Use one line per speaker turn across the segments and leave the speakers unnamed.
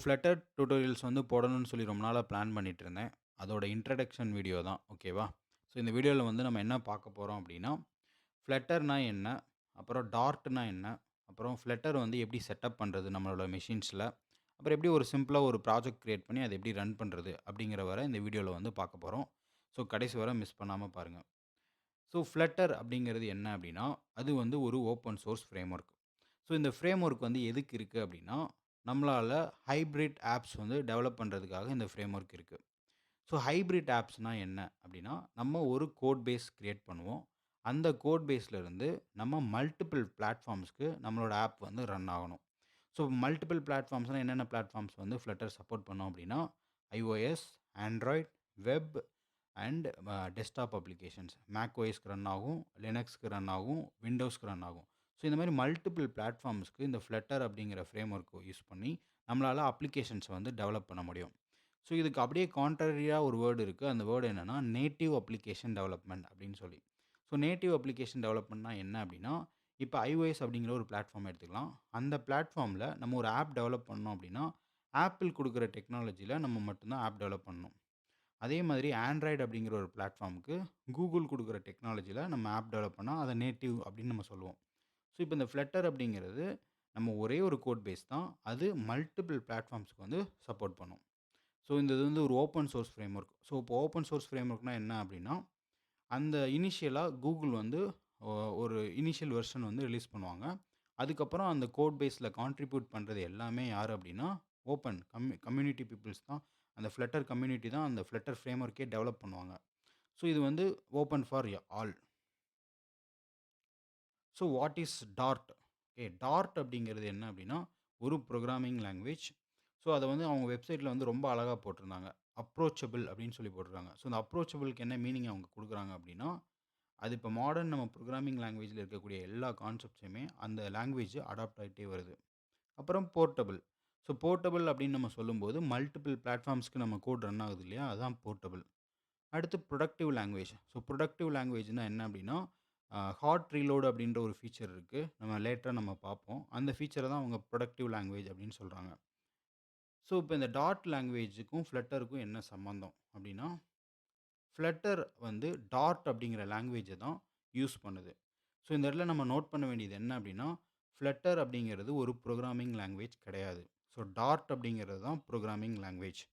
Flutter tutorials வந்து போடணும்னு சொல்லி ரொம்ப நாளா பிளான் பண்ணிட்டு இருந்தேன். அதோட இன்ட்ரோடக்ஷன் வீடியோ தான். ஓகேவா? ஸோ இந்த வீடியோல வந்து நம்ம என்ன பார்க்க போறோம் அப்டின்னா, Flutterனா என்ன? அப்புறம் டார்ட்னா என்ன? அப்புறம் Flutter வந்து எப்படி செட்டப் பண்றது நம்மளோட மெஷின்ஸ்ல? அப்புறம் எப்படி ஒரு சிம்பிளா ஒரு ப்ராஜெக்ட் கிரியேட் பண்ணி அத எப்படி ரன் பண்றது? அப்படிங்கிற வர இந்த வீடியோல வந்து பார்க்க போறோம். ஸோ கடைசி வர மிஸ் பண்ணாம பாருங்க. ஸோ Flutter அப்படிங்கிறது என்ன அப்படின்னா, அது வந்து ஒரு ஓப்பன் சோர்ஸ் ஃப்ரேம்வொர்க். ஸோ இந்த ஃப்ரேம்வொர்க் வந்து எதுக்கு இருக்கு அப்படின்னா, நம்மளால ஹைபிரிட் ஆப்ஸ் வந்து டெவலப் பண்றதுக்காக இந்த ஃப்ரேம்வொர்க் இருக்கு. ஸோ ஹைபிரிட் ஆப்ஸ்னா என்ன அப்படின்னா, நம்ம ஒரு கோட் பேஸ் கிரியேட் பண்ணுவோம். அந்த கோட் பேஸ்ல இருந்து நம்ம மல்டிபிள் பிளாட்ஃபார்ம்ஸ்க்கு நம்மளோட ஆப் வந்து ரன் ஆகணும். ஸோ மல்டிபிள் பிளாட்ஃபார்ம்ஸ்னா என்னென்ன பிளாட்ஃபார்ம்ஸ் வந்து Flutter சப்போர்ட் பண்ணும் அப்படின்னா, iOS, Android, web and desktop applications. மேக்ஓஎஸ்க்கு ரன் ஆகும், லினக்ஸ்க்கு ரன் ஆகும், விண்டோஸ்க்கு ரன் ஆகும். ஸோ இந்த மாரி மல்டிபிள் பிளாட்ஃபார்ம்ஸ்க்கு இந்த Flutter அப்படிங்கிற ஃப்ரேம்வொர்க் யூஸ் பண்ணி நம்மளால அப்ளிகேஷன்ஸ வந்து டெவலப் பண்ண முடியும். ஸோ இதுக்கு அப்படியே கான்ட்ராரியா ஒரு வேர்ட் இருக்கு. அந்த வேர்ட் என்னன்னா, நேட்டிவ் அப்ளிகேஷன் டெவலப்மென்ட் அப்படின்னு சொல்லி. ஸோ நேட்டிவ் அப்ளிகேஷன் டெவலப்மென்ட்னா என்ன அப்படின்னா, இப்ப iOS அப்படிங்கிற ஒரு பிளாட்ஃபார்ம் எடுத்துக்கலாம். அந்த பிளாட்ஃபார்ம்ல நம்ம ஒரு ஆப் டெவலப் பண்ணோம் அப்படின்னா, ஆப்பிள் குடுக்குற டெக்னாலஜில நம்ம மட்டும் தான் ஆப் டெவலப் பண்ணணும். அதே மாதிரி ஆண்ட்ராய்டு அப்படிங்கிற ஒரு பிளாட்ஃபார்முக்கு கூகுள் குடுக்குற டெக்னாலஜில நம்ம ஆப் டெவலப் பண்ணா, அத நேட்டிவ் அப்படின்னு நம்ம சொல்லுவோம். ஸோ இப்ப இந்த Flutter அப்படிங்கிறது, நம்ம ஒரே ஒரு கோட் பேஸ் தான். அது மல்டிபிள் பிளாட்ஃபார்ம்ஸ்க்கு வந்து சப்போர்ட் பண்ணும். ஸோ இந்த இது வந்து ஒரு ஓப்பன் சோர்ஸ் ஃப்ரேம்வொர்க். ஸோ இப்போ ஓப்பன் சோர்ஸ் ஃப்ரேம்வொர்க்னா என்ன அப்படின்னா, அந்த இனிஷியலா கூகுள் வந்து ஒ ஒரு இனிஷியல் வெர்ஷன் வந்து ரிலீஸ் பண்ணுவாங்க. அதுக்கப்புறம் அந்த கோட் பேஸ்ல கான்ட்ரிபியூட் பண்றது எல்லாமே யாரு அப்படின்னா, ஓப்பன் கம்யூனிட்டி பீப்பிள்ஸ் தான். அந்த Flutter கம்யூனிட்டி தான் அந்த Flutter ஃப்ரேம்வொர்க்கே டெவலப் பண்ணுவாங்க. ஸோ இது வந்து open for all. So what is Dart? Okay. Dart அப்படிங்கிறது என்ன அப்படின்னா, ஒரு புரோகிராமிங் லாங்குவேஜ். ஸோ அத வந்து அவங்க வெப்சைட்ல வந்து ரொம்ப அழகா போட்டிருந்தாங்க. அப்ரோச்சபிள் அப்படின்னு சொல்லி போட்டிருக்காங்க. ஸோ இந்த அப்ரோச்சபிள்க்கு என்ன மீனிங் அவங்க குடுக்குறாங்க அப்படின்னா, அது இப்ப மாடர்ன் நம்ம புரோகிராமிங் லாங்குவேஜ்ல இருக்கக்கூடிய எல்லா கான்செப்ட்ஸுமே அந்த லாங்குவேஜ் அடாப்ட் ஆயிட்டே வருது. அப்புறம் போர்ட்டபிள். ஸோ போர்ட்டபிள் அப்படின்னு நம்ம சொல்லும்போது, மல்டிபிள் பிளாட்ஃபார்ம்ஸ்க்கு நம்ம கோட் ரன் ஆகுது இல்லையா? அதான் போர்ட்டபிள். அடுத்து ப்ரொடக்டிவ் லாங்குவேஜ். ஸோ ப்ரொடக்டிவ் லாங்குவேஜ்னா என்ன அப்படின்னா, ஹாட் ரீலோட் அப்படின்ற ஒரு ஃபீச்சர் இருக்கு. நம்ம லேட்டரா நம்ம பார்ப்போம். அந்த ஃபீச்சர தான் அவங்க ப்ரொடக்டிவ் லாங்குவேஜ் அப்படின்னு சொல்றாங்க. ஸோ இப்ப இந்த டாட் லாங்குவேஜுக்கும், Flutterக்கும் என்ன சம்மந்தம் அப்படின்னா, Flutter வந்து டாட் அப்படிங்கிற லாங்குவேஜ தான் யூஸ் பண்ணுது. ஸோ இந்த இடத்துல நம்ம நோட் பண்ண வேண்டியது என்ன அப்படின்னா, Flutter அப்படிங்கிறது ஒரு புரோகிராமிங் லாங்குவேஜ் கிடையாது. ஸோ டார்ட் அப்படிங்கிறது தான் புரோகிராமிங் லாங்குவேஜ்.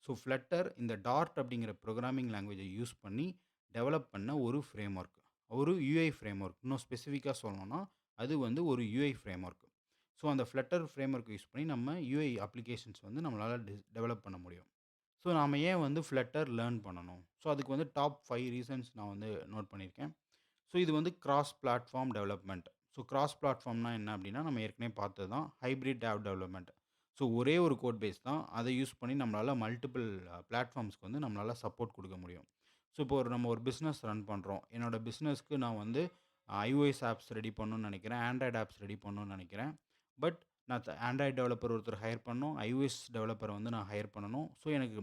ஸோ Flutter இந்த டார்ட் அப்படிங்கிற புரோகிராமிங் லாங்குவேஜ யூஸ் பண்ணி டெவலப் பண்ண ஒரு ஃப்ரேம்வொர்க். ஒரு யுஐ ஃப்ரேம்வொர்க். இன்னும் ஸ்பெசிஃபிக்கா சொல்லணும்னா, அது வந்து ஒரு யுஐ ஃப்ரேம்வொர்க். ஸோ அந்த Flutter ஃப்ரேம்வொர்க் யூஸ் பண்ணி நம்ம யுஐ அப்ளிகேஷன்ஸ் வந்து நம்மளால டெவலப் பண்ண முடியும். ஸோ நாம ஏன் வந்து Flutter லேர்ன் பண்ணணும்? ஸோ அதுக்கு வந்து டாப் 5 ரீசன்ஸ் நான் வந்து நோட் பண்ணியிருக்கேன். ஸோ இது வந்து cross platform development. So cross பிளாட்ஃபார்ம்னா என்ன அப்படின்னா, நம்ம ஏற்கனவே பார்த்தது தான். Hybrid app development. ஸோ ஒரே ஒரு கோட் பேஸ் தான். அதை யூஸ் பண்ணி நம்மளால மல்டிபிள் பிளாட்ஃபார்ம்ஸ்க்கு வந்து நம்மளால சப்போர்ட் குடுக்க முடியும். ஸோ இப்போ நம்ம ஒரு பிசினஸ் ரன் பண்றோம். என்னோட பிசினஸ்க்கு நான் வந்து iOS ஆப்ஸ் ரெடி பண்ணணும்னு நெனைக்கிறேன். ஆண்ட்ராய்டு ஆப்ஸ் ரெடி பண்ணணும்னு நெனைக்கிறேன். பட் நான் ஆண்ட்ராய்டு டெவலப்பர் ஒருத்தர் ஹையர் பண்ணணும். iOS டெவலப்பர வந்து நான் ஹையர் பண்ணணும். ஸோ எனக்கு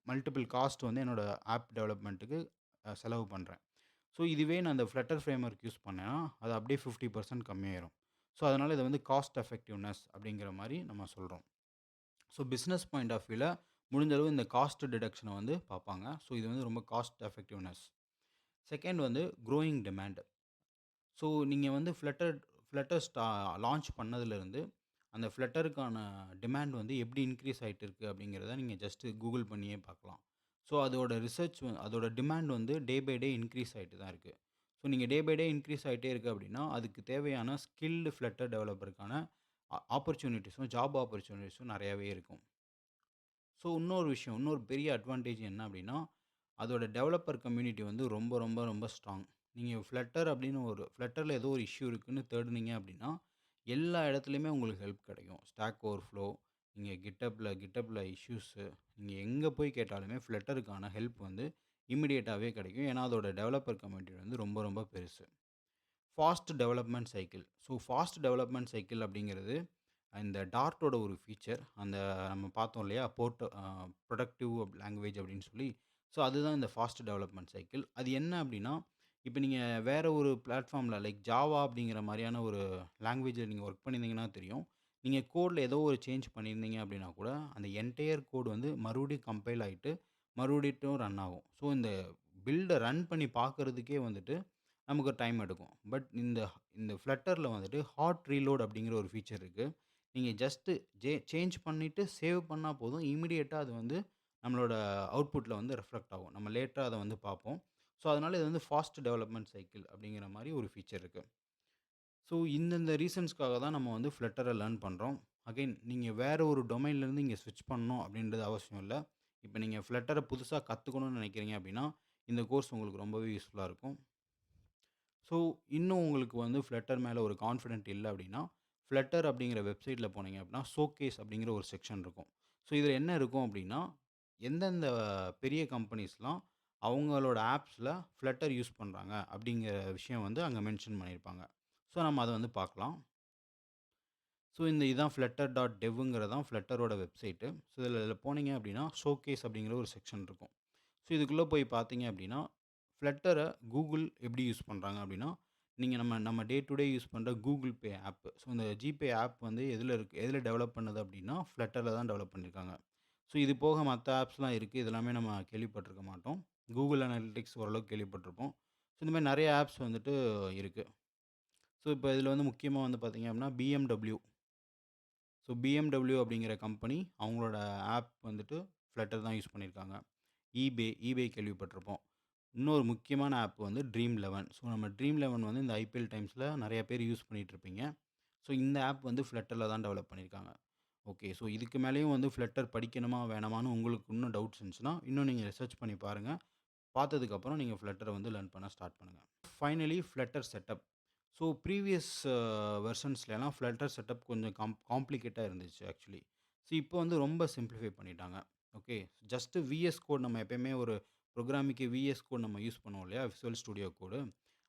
மல்டிபிள் காஸ்ட் வந்து என்னோட ஆப் டெவலப்மென்ட்க்கு செலவு பண்றேன். ஸோ இதுவே நான் அந்த Flutter ஃப்ரேம்வொர்க் யூஸ் பண்ணேன்னா, அது அப்படியே 50% கம்மியாயிரும். ஸோ அதனால இத வந்து காஸ்ட் எஃபெக்டிவ்னஸ் அப்படிங்கிற மாரி நம்ம சொல்றோம். ஸோ பிசினஸ் பாயிண்ட் ஆஃப் வியூல முடிஞ்ச அளவு இந்த காஸ்ட் டிடக்ஷன வந்து பார்ப்பாங்க. ஸோ இது வந்து ரொம்ப காஸ்ட் எஃபெக்டிவ்னஸ். செகண்ட் வந்து குரோயிங் டிமாண்ட். ஸோ நீங்க வந்து Flutter லான்ச் பண்ணதுலருந்து, அந்த Flutterக்கான டிமாண்ட் வந்து எப்படி இன்கிரீஸ் ஆயிட்டு இருக்கு அப்படிங்கிறத நீங்க ஜஸ்ட் கூகுள் பண்ணியே பார்க்கலாம். ஸோ அதோட ரிசர்ச் அதோட டிமாண்ட் வந்து டே பை டே இன்கிரீஸ் ஆயிட்டு தான் இருக்கு. ஸோ நீங்க டே பை டே இன்கிரீஸ் ஆயிட்டே இருக்கு அப்படின்னா, அதுக்கு தேவையான ஸ்கில்டு Flutter டெவலப்பருக்கான ஆப்பர்ச்சுனிட்டீஸும், ஜாப் ஆப்பர்ச்சுனிட்டீஸும் நெறையாவே இருக்கும். ஸோ இன்னொரு விஷயம், இன்னொரு பெரிய அட்வான்டேஜ் என்ன அப்படின்னா, அதோட டெவலப்பர் கம்யூனிட்டி வந்து ரொம்ப, ரொம்ப, ரொம்ப ஸ்ட்ராங். நீங்க Flutterல ஏதோ ஒரு இஷ்யூ இருக்குன்னு தேடுனீங்க அப்படின்னா, எல்லா இடத்துலயுமே உங்களுக்கு ஹெல்ப் கிடைக்கும். Stack Overflow, நீங்க GitHubல இஷ்யூஸு, நீங்க எங்க போய் கேட்டாலுமே Flutterக்கான ஹெல்ப் வந்து இம்மீடியேட்டாவே கிடைக்கும். ஏன்னா, அதோட டெவலப்பர் கம்யூனிட்டி வந்து ரொம்ப, ரொம்ப பெருசு. Fast development cycle. So fast development cycle அப்படிங்கிறது, இந்த டார்ட்டோட ஒரு ஃபீச்சர். அந்த நம்ம பார்த்தோம் இல்லையா? ப்ரொடக்டிவ் லாங்குவேஜ் அப்படின்னு சொல்லி. ஸோ அதுதான் இந்த ஃபாஸ்ட் டெவலப்மென்ட் சைக்கிள். அது என்ன அப்படின்னா, இப்ப நீங்க வேற ஒரு பிளாட்ஃபார்ம்ல லைக் ஜாவா அப்படிங்கிற மாரியான ஒரு லாங்குவேஜ்ல நீங்க ஒர்க் பண்ணியிருந்தீங்கன்னா தெரியும். நீங்க கோட்ல ஏதோ ஒரு சேஞ்ச் பண்ணியிருந்தீங்க அப்படின்னா கூட, அந்த என்டையர் கோட் வந்து மறுபடியும் கம்பைல் ஆயிட்டு, மறுபடியும் ரன் ஆகும். ஸோ, இந்த பில்ட ரன் பண்ணி பார்க்கறதுக்கே வந்துட்டு நமக்கு டைம் எடுக்கும். பட் இந்த இந்த Flutterல வந்துட்டு ஹாட் ரீலோட் அப்படிங்கிற ஒரு ஃபீச்சர் இருக்கு. நீங்க ஜஸ்ட் சேஞ்ச் பண்ணிட்டு சேவ் பண்ணா போதும். இமிடியேட்டா அது வந்து நம்மளோட அவுட்புட்ல வந்து ரிஃப்ளெக்ட் ஆகும். நம்ம லேட்டா அத வந்து பார்ப்போம். ஸோ, அதனால இது வந்து ஃபாஸ்ட் டெவலப்மென்ட் சைக்கிள் அப்படிங்கிற மாரி ஒரு ஃபீச்சர் இருக்கு. ஸோ, இந்தந்த ரீசன்ஸ்க்காக தான் நம்ம வந்து Flutterர லேர்ன் பண்றோம். அகைன் நீங்க வேற ஒரு டொமைன்லேருந்து இங்க ஸ்விட்ச் பண்ணணும் அப்படின்றது அவசியம் இல்ல. இப்ப நீங்க Flutterர புதுசா கத்துக்கணும்னு நினைக்கிறீங்க அப்படின்னா, இந்த கோர்ஸ் உங்களுக்கு ரொம்பவே யூஸ்ஃபுல்லா இருக்கும். ஸோ, இன்னும் உங்களுக்கு வந்து Flutter மேல ஒரு கான்ஃபிடென்ட் இல்ல அப்படின்னா, Flutter அப்படிங்கிற வெப்சைட்ல போனீங்க அப்படின்னா, ஷோகேஸ் அப்படிங்கிற ஒரு செக்ஷன் இருக்கும். ஸோ, இதில என்ன இருக்கும் அப்படின்னா, எந்தெந்த பெரிய கம்பெனிஸ்லாம் அவங்களோட ஆப்ஸ்ல Flutter யூஸ் பண்றாங்க அப்படிங்கிற விஷயம் வந்து அங்க மென்ஷன் பண்ணியிருப்பாங்க. ஸோ, நம்ம அத வந்து பார்க்கலாம். ஸோ, இதான் flutter.devங்கிறது தான் Flutterரோட வெப்சைட்டு. ஸோ, இதில போனீங்க அப்படின்னா, ஷோகேஸ் அப்படிங்கிற ஒரு செக்ஷன் இருக்கும். ஸோ, இதுக்குள்ள போய் பார்த்தீங்க அப்படின்னா, Flutterர கூகுள் எப்படி யூஸ் பண்றாங்க அப்படின்னா, நீங்க நம்ம நம்ம டே டு டே யூஸ் பண்ற கூகுள் பே ஆப். ஸோ, இந்த ஜிபே ஆப் வந்து எதுல டெவலப் பண்ணுது அப்படின்னா, Flutterல தான் டெவலப் பண்ணியிருக்காங்க. ஸோ, இது போக மத்த ஆப்ஸ்லாம் இருக்கு. இது எல்லாமே நம்ம கேள்விப்பட்டிருக்க மாட்டோம். கூகுள் அனலிட்டிக்ஸ் ஓரளவுக்கு கேள்விப்பட்டிருப்போம். ஸோ, இந்த மாரி நெறைய ஆப்ஸ் வந்துட்டு இருக்கு. ஸோ, இப்ப இதில வந்து முக்கியமா வந்து பார்த்தீங்க அப்படின்னா, BMW. ஸோ, BMW அப்படிங்கிற கம்பெனி அவங்களோட ஆப் வந்துட்டு Flutter தான் யூஸ் பண்ணியிருக்காங்க. eBay கேள்விப்பட்டிருப்போம். இன்னொரு முக்கியமான ஆப் வந்து Dream11. ஸோ, நம்ம Dream11 வந்து இந்த ஐபிஎல் டைம்ஸ்ல நெறைய பேர் யூஸ் பண்ணிட்டுருப்பீங்க. ஸோ, இந்த ஆப் வந்து Flutterல தான் டெவலப் பண்ணியிருக்காங்க. ஓகே. ஸோ, இதுக்கு மேலேயும் வந்து Flutter படிக்கணுமா? வேணாமான்னு உங்களுக்கு இன்னும் டவுட்ஸ் இருந்துச்சுன்னா, இன்னும் நீங்க ரிசர்ச் பண்ணி பாருங்க. பார்த்ததுக்கப்புறம் நீங்க Flutterர வந்து லேர்ன் பண்ண ஸ்டார்ட் பண்ணுங்க. Finally Flutter setup. So, previous வெர்ஷன்ஸ்லலாம் Flutter செட்டப் கொஞ்சம் காம்ப்ளிகேட்டா இருந்துச்சு ஆக்சுவலி. ஸோ, இப்போ வந்து ரொம்ப சிம்ப்ளிஃபை பண்ணிட்டாங்க. ஓகே. ஜஸ்ட் விஎஸ் கோட் நம்ம எப்பயுமே ஒரு ப்ரோகிராமிங்க்கு விஎஸ் கோட் நம்ம யூஸ் பண்ணுவோம் இல்லையா? விசுவல் ஸ்டுடியோ கோடு.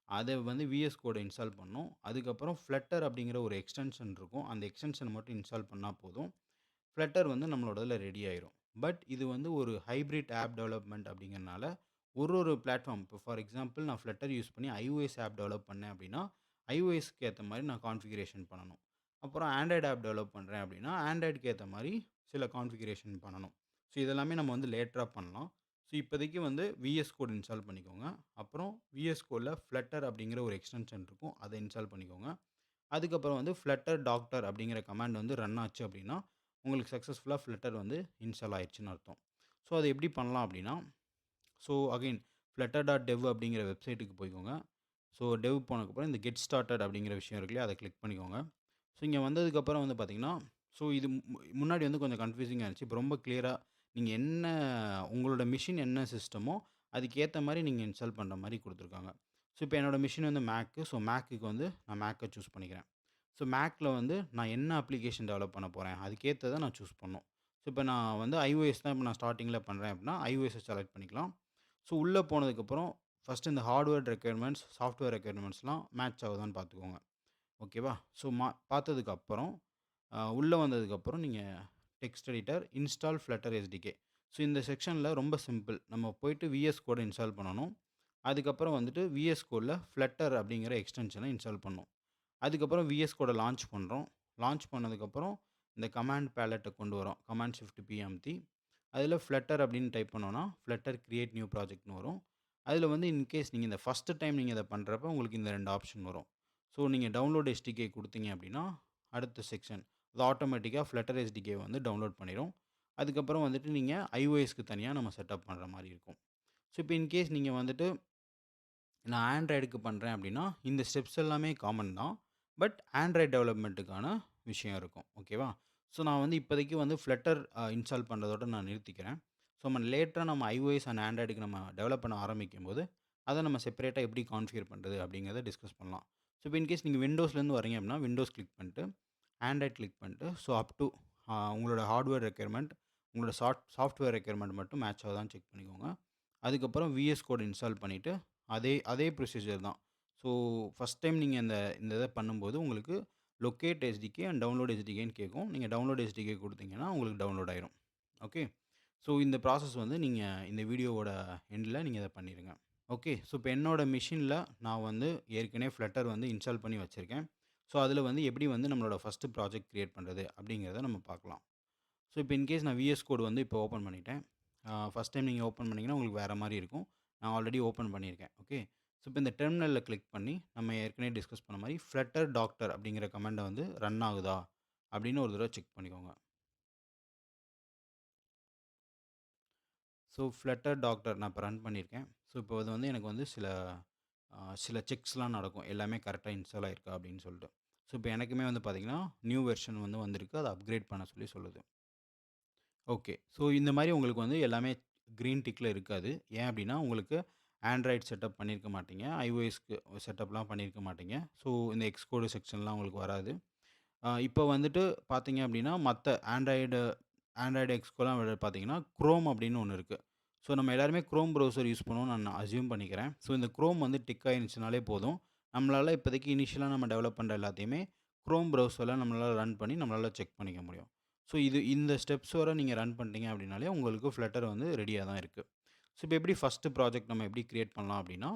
அத வந்து விஎஸ் கோட இன்ஸ்டால் பண்ணணும். அதுக்கப்புறம் Flutter அப்படிங்கிற ஒரு எக்ஸ்டென்ஷன் இருக்கும். அந்த எக்ஸ்டென்ஷன மட்டும் இன்ஸ்டால் பண்ணா போதும். Flutter வந்து நம்மளோட இதில ரெடி ஆயிரும். பட் இது வந்து ஒரு ஹைபிரிட் ஆப் டெவலப்மென்ட் அப்படிங்கிறனால, ஒரு பிளாட்ஃபார்ம் இப்போ ஃபார் எக்ஸாம்பிள் நான் Flutter யூஸ் பண்ணி iOS ஆப் டெவலப் பண்ணேன் அப்படின்னா, iOSக்கு ஏத்த மாரி நான் கான்ஃபிகரேஷன் பண்ணணும். அப்புறம் Android ஆப் டெவலப் பண்றேன் அப்படின்னா, Androidக்கு ஏத்த மாரி சில கான்ஃபிகரேஷன் பண்ணணும். ஸோ, இதெல்லாமே நம்ம வந்து லேட்டரா பண்ணலாம். ஸோ, இப்போதைக்கு வந்து விஎஸ் கோட் இன்ஸ்டால் பண்ணிக்கோங்க. அப்புறம் விஎஸ் கோட்ல Flutter அப்படிங்கிற ஒரு எக்ஸ்டென்ஷன் இருக்கும். அத இன்ஸ்டால் பண்ணிக்கோங்க. அதுக்கப்புறம் வந்து Flutter டாக்டர் அப்படிங்கிற கமாண்ட் வந்து ரன் ஆச்சு அப்படின்னா, உங்களுக்கு சக்சஸ்ஃபுல்லா Flutter வந்து இன்ஸ்டால் ஆயிருச்சுன்னு அர்த்தம். ஸோ, அத எப்படி பண்ணலாம் அப்படின்னா, ஸோ அகைன் flutter.dev அப்படிங்கிற வெப்சைட்டுக்கு போய்க்கோங்க. ஸோ, டெவ் போனதுக்கப்புறம் இந்த கெட் ஸ்டார்ட்டட் அப்படிங்கிற விஷயம் இருக்கு இல்லையா? அத கிளிக் பண்ணிக்கோங்க. ஸோ, இங்க வந்ததுக்கப்புறம் வந்து பார்த்தீங்கன்னா, ஸோ இது முன்னாடி வந்து கொஞ்சம் கன்ஃப்யூசிங்கா இருந்துச்சு. இப்போ ரொம்ப கிளியரா நீங்க என்ன உங்களோட மெஷின் என்ன சிஸ்டமோ, அதுக்கேத்த மாரி நீங்க இன்ஸ்டால் பண்ற மாரி குடுத்துருக்காங்க. ஸோ, இப்போ என்னோட மெஷின் வந்து மேக்கு. ஸோ, மேக்குக்கு வந்து நான் மேக்க சூஸ் பண்ணிக்கிறேன். ஸோ, மேக்ல வந்து நான் என்ன அப்ளிகேஷன் டெவலப் பண்ண போறேன், அதுக்கேத்தத நான் சூஸ் பண்ணணும். ஸோ, இப்போ நான் வந்து iOS தான் இப்ப நான் ஸ்டார்ட்டிங்ல பண்றேன் அப்படின்னா, iOSஸ செலக்ட் பண்ணிக்கலாம். ஸோ, உள்ள போனதுக்கப்புறம் ஃபர்ஸ்ட்டு இந்த ஹார்ட்வேர் ரெக்யர்மென்ட்ஸ், சாஃப்ட்வேர் ரெக்யர்மென்ட்ஸ்லாம் மேட்ச் ஆகுதான்னு பார்த்துக்கோங்க. ஓகேவா? ஸோ, பார்த்ததுக்கப்புறம் உள்ள வந்ததுக்கப்புறம் நீங்க text editor, install Flutter SDK. So, இந்த செக்ஷன்ல ரொம்ப சிம்பிள். நம்ம போயிட்டு விஎஸ் கோட இன்ஸ்டால் பண்ணணும். அதுக்கப்புறம் வந்துட்டு விஎஸ் கோட்ல Flutter அப்படிங்கிற எக்ஸ்டென்ஷன இன்ஸ்டால் பண்ணணும். அதுக்கப்புறம் விஎஸ் கோட லான்ச் பண்றோம். லான்ச் பண்ணதுக்கப்புறம் இந்த கமாண்ட் பேலட்ட கொண்டு வரோம். கமாண்ட் ஷிஃப்ட் பி அமுத்தி, அதில Flutter அப்படின்னு டைப் பண்ணோம்னா, Flutter கிரியேட் நியூ ப்ராஜெக்ட்ன்னு வரும். அதில வந்து இன்கேஸ் நீங்க இந்த ஃபர்ஸ்ட் டைம் நீங்க இத பண்றப்ப உங்களுக்கு இந்த 2 ஆப்ஷன் வரும். ஸோ, நீங்க டவுன்லோட் எஸ்டிகே குடுத்தீங்க அப்படின்னா, அடுத்த செக்ஷன் அது ஆட்டோமேட்டிக்கா Flutter SDK வந்து டவுன்லோட் பண்ணிரும். அதுக்கப்புறம் வந்துட்டு நீங்க iOSக்கு தனியா நம்ம செட்டப் பண்ற மாரி இருக்கும். ஸோ, இப்போ இன்கேஸ் நீங்க வந்துட்டு நான் ஆண்ட்ராய்டுக்கு பண்றேன் அப்படின்னா, இந்த ஸ்டெப்ஸ் எல்லாமே காமன் தான். பட் ஆண்ட்ராய்டு டெவலப்மென்ட்டுக்கான விஷயம் இருக்கும். ஓகேவா? ஸோ, நான் வந்து இப்போதைக்கு வந்து Flutter இன்ஸ்டால் பண்றதோட நான் நிறுத்திக்கிறேன். ஸோ, லேட்டரா நம்ம iOS அண்ட் ஆண்ட்ராய்டுக்கு நம்ம டெவலப் பண்ண ஆரம்பிக்கும்போது, அத நம்ம செப்பரேட்டா எப்படி கான்ஃபிகர் பண்றது அப்படிங்கிறத டிஸ்கஸ் பண்ணலாம். ஸோ, இப்போ இன்கேஸ் நீங்க விண்டோஸ்லேருந்து வரீங்க அப்படின்னா, விண்டோஸ் கிளிக் பண்ணிட்டு, ஆண்ட்ராய்டு கிளிக் பண்ணிட்டு, ஸோ அப் டூ உங்களோட ஹார்ட்வேர் ரெக்யர்மென்ட், உங்களோட சாஃப்ட்வேர் ரெக்யர்மென்ட் மட்டும் மேட்ச் ஆகுதான்னு செக் பண்ணிக்கோங்க. அதுக்கப்புறம் விஎஸ் கோட் இன்ஸ்டால் பண்ணிட்டு, அதே அதே ப்ரொசீஜர் தான். ஸோ, ஃபர்ஸ்ட் டைம் நீங்க இந்த இந்த இத பண்ணும்போது உங்களுக்கு லொக்கேட் எஸ்டிகே அண்ட் டவுன்லோட் எஸ்டிகேன்னு கேட்கும். நீங்க டவுன்லோட் எஸ்டிகே குடுத்தீங்கன்னா, உங்களுக்கு டவுன்லோட் ஆயிரும். ஓகே. ஸோ, இந்த ப்ராசஸ் வந்து நீங்க இந்த வீடியோவோட எண்ட்ல நீங்க இத பண்ணிருங்க. ஓகே. ஸோ, இப்போ என்னோட மெஷின்ல நான் வந்து ஏற்கனவே Flutter வந்து இன்ஸ்டால் பண்ணி வச்சிருக்கேன். ஸோ, அதில வந்து எப்படி வந்து நம்மளோட ஃபர்ஸ்ட்டு ப்ராஜெக்ட் கிரியேட் பண்றது அப்படிங்கிறத நம்ம பார்க்கலாம். ஸோ, இப்போ இன்கேஸ் நான் விஎஸ் கோட் வந்து இப்போ ஓப்பன் பண்ணிட்டேன். ஃபர்ஸ்ட் டைம் நீங்க ஓப்பன் பண்ணீங்கன்னா, உங்களுக்கு வேற மாரி இருக்கும். நான் ஆல்ரெடி ஓப்பன் பண்ணியிருக்கேன். ஓகே. ஸோ, இப்போ இந்த டெர்மினல்ல கிளிக் பண்ணி, நம்ம ஏற்கனவே டிஸ்கஸ் பண்ண மாரி ஃப்ளட்டர் டாக்டர் அப்படிங்கிற கமாண்ட வந்து ரன் ஆகுதா? அப்படின்னு ஒரு தடவ செக் பண்ணிக்கோங்க. ஸோ, ஃப்ளட்டர் டாக்டர் நான் இப்போ ரன் பண்ணியிருக்கேன். ஸோ, இப்போ அது வந்து எனக்கு வந்து சில செக்ஸ்லாம் நடக்கும். எல்லாமே கரெக்ட்டா இன்ஸ்டால் ஆயிருக்கா அப்படின்னு சொல்லிட்டு. ஸோ, இப்போ எனக்குமே வந்து பார்த்தீங்கன்னா, நியூ வெர்ஷன் வந்து வந்திருக்கு. அத அப்கிரேட் பண்ண சொல்லி சொல்லுது. ஓகே. ஸோ, இந்த மாரி உங்களுக்கு வந்து எல்லாமே கிரீன் டிக்ல இருக்காது. ஏன் அப்டின்னா, உங்களுக்கு ஆண்ட்ராய்ட் செட்டப் பண்ணியிருக்க மாட்டீங்க. iOSக்கு செட்டப்லாம் பண்ணியிருக்க மாட்டீங்க. ஸோ, இந்த எக்ஸ்கோடு செக்ஷன்லாம் உங்களுக்கு வராது. இப்போ வந்துட்டு பார்த்தீங்க அப்டின்னா, மத்த ஆண்ட்ராய்டு எக்ஸ்கோலாம் விட பார்த்தீங்கன்னா, குரோம் அப்டின்னு ஒண்ணு இருக்கு. ஸோ, நம்ம எல்லாருமே குரோம் ப்ரௌசர் யூஸ் பண்ணுவோம்னு நான் அஸ்யூம் பண்ணிக்கிறேன். ஸோ, இந்த குரோம் வந்து டிக் ஆயிருந்துச்சுனாலே போதும். நம்மளால இப்போதைக்கு இனிஷியலா நம்ம டெவலப் பண்ற எல்லாத்தையுமே குரோம் ப்ரௌசர்ல நம்மளால ரன் பண்ணி நம்மளால செக் பண்ணிக்க முடியும். ஸோ, இந்த ஸ்டெப்ஸ் வர நீங்க ரன் பண்ணிட்டீங்க அப்டின்னாலே, உங்களுக்கு ஃப்ளட்டர் வந்து ரெடியா தான் இருக்கு. ஸோ, இப்போ எப்படி ஃபர்ஸ்ட்டு ப்ராஜெக்ட் நம்ம எப்படி கிரியேட் பண்ணலாம் அப்டின்னா,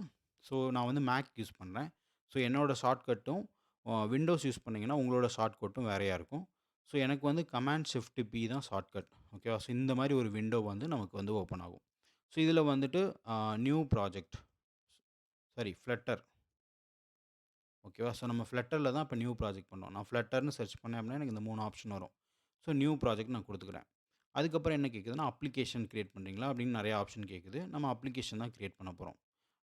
ஸோ நான் வந்து மேக் யூஸ் பண்றேன். ஸோ, என்னோட ஷார்ட்கட்டும் விண்டோஸ் யூஸ் பண்ணீங்கன்னா, உங்களோட ஷார்ட்கட்டும் வேறையா இருக்கும். ஸோ, எனக்கு வந்து கமாண்ட் ஷிஃப்ட் பி தான் ஷார்ட்கட். ஓகேவா? ஸோ, இந்த மாரி ஒரு விண்டோ வந்து நமக்கு வந்து ஓப்பன் ஆகும். ஸோ, இதில வந்துட்டு நியூ ப்ராஜெக்ட் சாரி ஃப்ளட்டர் ஓகேவா? ஸோ, நம்ம ஃப்ளட்டர்ல தான் இப்போ நியூ ப்ராஜெக்ட் பண்ணோம். நான் ஃப்ளட்டர்ன்னு சர்ச் பண்ணேன் அப்டின்னா, எனக்கு இந்த 3 ஆப்ஷன் வரும். ஸோ, நியூ ப்ராஜெக்ட் நான் குடுத்துக்கிறேன். அதுக்கப்புறம் என்ன கேட்குதுன்னா, அப்ளிகேஷன் கிரியேட் பண்றீங்களா? அப்படின்னு நெறைய ஆப்ஷன் கேட்குது. நம்ம அப்ளிகேஷன் தான் கிரியேட் பண்ண போறோம்.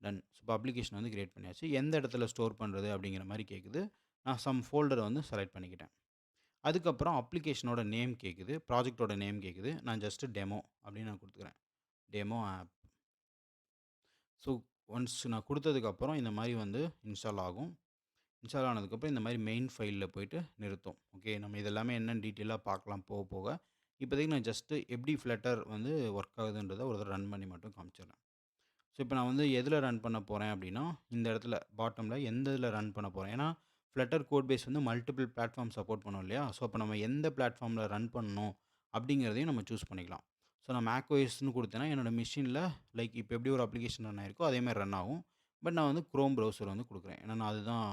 டன். ஸோ, இப்போ அப்ளிகேஷன் வந்து கிரியேட் பண்ணியாச்சு. எந்த இடத்துல ஸ்டோர் பண்றது அப்படிங்கிற மாரி கேட்குது. நான் சம் ஃபோல்டர வந்து செலக்ட் பண்ணிக்கிட்டேன். அதுக்கப்புறம் அப்ளிகேஷனோட நேம் கேட்குது. ப்ராஜெக்ட்டோட நேம் கேட்குது. நான் ஜஸ்ட் டெமோ அப்படின்னு நான் குடுத்துக்கிறேன். Demo app. ஸோ, ஒன்ஸ் நான் குடுத்ததுக்கப்புறம் இந்த மாரி வந்து இன்ஸ்டால் ஆகும். இன்ஸ்டால் ஆனதுக்கப்புறம் இந்த மாரி மெயின் ஃபைல்ல போயிட்டு நிறுத்தும். ஓகே. நம்ம இது எல்லாமே என்னன்னு டீட்டெயிலா பார்க்கலாம் போக போக. இப்போதைக்கு நான் ஜஸ்ட் எப்படி ஃப்ளட்டர் வந்து ஒர்க் ஆகுதுன்றத ஒரு தடவ ரன் பண்ணி மட்டும் காமிச்சிடுறேன். ஸோ, இப்போ நான் வந்து எதில ரன் பண்ண போறேன் அப்படின்னா, இந்த இடத்துல பாட்டம்ல எந்த இதில ரன் பண்ண போறேன். ஏன்னா, ஃப்ளட்டர் கோட் பேஸ் வந்து மல்டிபிள் பிளாட்ஃபார்ம் சப்போர்ட் பண்ணும் இல்லையா? ஸோ, அப்போ நம்ம எந்த பிளாட்ஃபார்ம்ல ரன் பண்ணணும் அப்படிங்கிறதையும் நம்ம சூஸ் பண்ணிக்கலாம். ஸோ, நான் மேக்ஓஎஸ்ன்னு குடுத்தேன்னா, என்னோட மெஷின்ல லைக் இப்போ எப்படி ஒரு அப்ளிகேஷன் ரன் ஆயிருக்கோ, அதே மாரி ரன் ஆகும். பட் நான் வந்து குரோம் ப்ரௌசர் வந்து குடுக்குறேன். ஏன்னா, நான் அதுதான்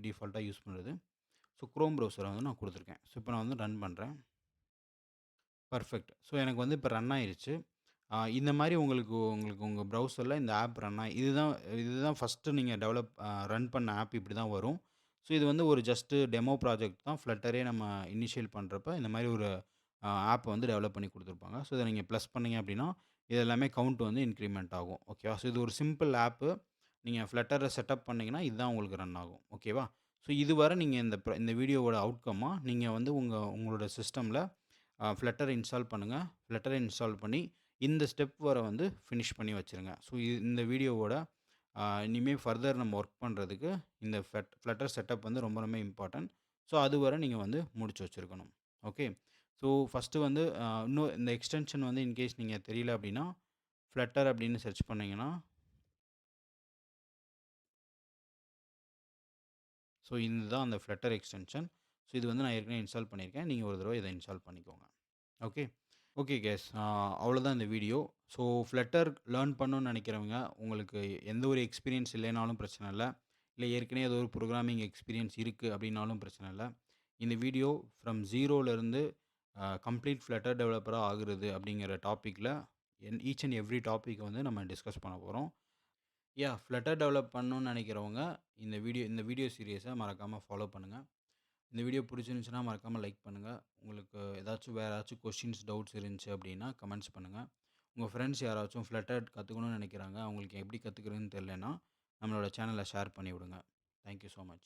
டிஃபால்ட்டா யூஸ் பண்றது. ஸோ, குரோம் ப்ரௌசர வந்து நான் குடுத்துருக்கேன். ஸோ, இப்போ நான் வந்து ரன் பண்றேன். பெர்ஃபெக்ட். ஸோ, எனக்கு வந்து இப்போ ரன் ஆயிருச்சு. இந்த மாரி உங்களுக்கு உங்களுக்கு உங்க ப்ரௌசர்ல இந்த ஆப் ரன் ஆயி இதுதான் இதுதான் ஃபர்ஸ்ட்டு நீங்க ரன் பண்ண ஆப் இப்படி தான் வரும். ஸோ, இது வந்து ஒரு ஜஸ்ட் டெமோ ப்ராஜெக்ட் தான். ஃப்ளட்டரே நம்ம இனிஷியல் பண்றப்ப இந்த மாரி ஒரு ஆப் வந்து டெவலப் பண்ணி குடுத்துருப்பாங்க. ஸோ, இத நீங்க ப்ளஸ் பண்ணீங்க அப்படின்னா, இது எல்லாமே கவுண்ட் வந்து இன்கிரிமென்ட் ஆகும். ஓகேவா? ஸோ, இது ஒரு சிம்பிள் ஆப்பு. நீங்க ஃப்ளட்டர செட்டப் பண்ணீங்கன்னா, இதுதான் உங்களுக்கு ரன் ஆகும். ஓகேவா? ஸோ, இதுவரை நீங்க இந்த வீடியோவோட அவுட்கம்மா நீங்க வந்து உங்களோட சிஸ்டம்ல ஃப்ளட்டர் இன்ஸ்டால் பண்ணுங்க. ஃப்ளட்டர இன்ஸ்டால் பண்ணி, இந்த ஸ்டெப் வர வந்து ஃபினிஷ் பண்ணி வச்சுருங்க. ஸோ, இந்த வீடியோவோட இனிமே ஃபர்தர் நம்ம ஒர்க் பண்றதுக்கு இந்த ஃப்ளட்டர் செட்டப் வந்து ரொம்ப ரொம்ப இம்பார்ட்டன்ட். ஸோ, அதுவரை நீங்க வந்து முடிச்சு வச்சிருக்கணும். ஓகே. ஸோ, ஃபர்ஸ்ட்டு வந்து இன்னும் இந்த எக்ஸ்டென்ஷன் வந்து இன்கேஸ் நீங்க தெரியல அப்டின்னா, ஃப்ளட்டர் அப்டின்னு சர்ச் பண்ணீங்கன்னா, ஸோ இதுதான் அந்த ஃப்ளட்டர் எக்ஸ்டென்ஷன். ஸோ, இது வந்து நான் ஏற்கனவே இன்ஸ்டால் பண்ணியிருக்கேன். நீங்க ஒரு தடவ இத இன்ஸ்டால் பண்ணிக்கோங்க. ஓகே. Okay guys. அவ்வளோதான் இந்த வீடியோ. ஸோ ஃப்ளட்டர் லேர்ன் பண்ணணும்னு நெனைக்கிறவங்க, உங்களுக்கு எந்த ஒரு எக்ஸ்பீரியன்ஸ் இல்லைனாலும் பிரச்சனை இல்ல. இல்ல ஏற்கனவே ஏதோ ஒரு புரோகிராமிங் எக்ஸ்பீரியன்ஸ் இருக்கு அப்டின்னாலும் பிரச்சனை இல்ல. இந்த வீடியோ ஃப்ரம் 0லேருந்து கம்ப்ளீட் ஃப்ளட்டர் டெவலப்பரா ஆகுறது அப்டிங்கிற டாபிக்ல ஈச் அண்ட் எவ்ரி டாபிக் வந்து நம்ம டிஸ்கஸ் பண்ண போறோம். ஃப்ளட்டர் டெவலப் பண்ணணும்னு நெனைக்கிறவங்க, இந்த வீடியோ சீரியஸ மறக்காம ஃபாலோ பண்ணுங்க. இந்த வீடியோ பிடிச்சிருந்துச்சுன்னா மறக்காம லைக் பண்ணுங்க. உங்களுக்கு வேற ஏதாச்சும் கொஸ்டின்ஸ், டவுட்ஸ் இருந்துச்சு அப்படின்னா கமெண்ட்ஸ் பண்ணுங்க. உங்க ஃப்ரெண்ட்ஸ் யாராச்சும் ஃப்ளட்டர் கத்துக்கணும்னு நினைக்கிறாங்க. அவங்களுக்கு எப்படி கத்துக்கிறதுன்னு தெரியலன்னா, நம்மளோட சேனல ஷேர் பண்ணி விடுங்க. Thank you so much.